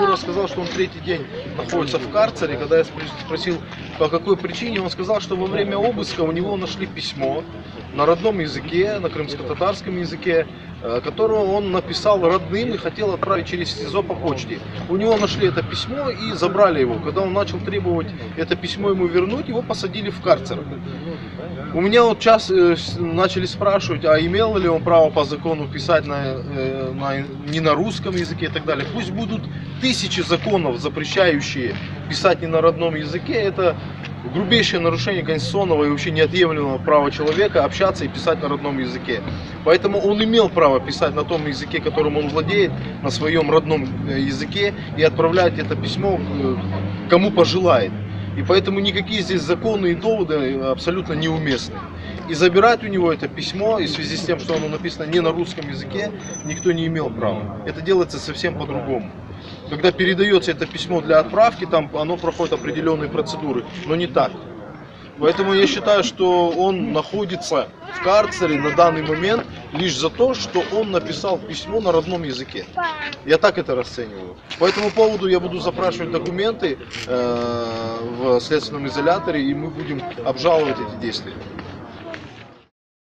ему рассказал, что он третий день находится в карцере. Когда я спросил, по какой причине, он сказал, что во время обыска у него нашли письмо на родном языке, на крымско-татарском языке, которое он написал родным и хотел отправить через СИЗО по почте. У него нашли это письмо и забрали его. Когда он начал требовать это письмо ему вернуть, его посадили в карцер. У меня вот сейчас начали спрашивать, а имел ли он право по закону писать не на русском языке и так далее. Пусть будут тысячи законов, запрещающие писать не на родном языке. Это грубейшее нарушение конституционного и вообще неотъемлемого права человека общаться и писать на родном языке. Поэтому он имел право писать на том языке, которым он владеет, на своем родном языке, и отправлять это письмо кому пожелает. И поэтому никакие здесь законы и доводы абсолютно неуместны. И забирать у него это письмо, и в связи с тем, что оно написано не на русском языке, никто не имел права. Это делается совсем по-другому. Когда передается это письмо для отправки, там оно проходит определенные процедуры, но не так. Поэтому я считаю, что он находится в карцере на данный момент лишь за то, что он написал письмо на родном языке. Я так это расцениваю. По этому поводу я буду запрашивать документы в следственном изоляторе, и мы будем обжаловать эти действия.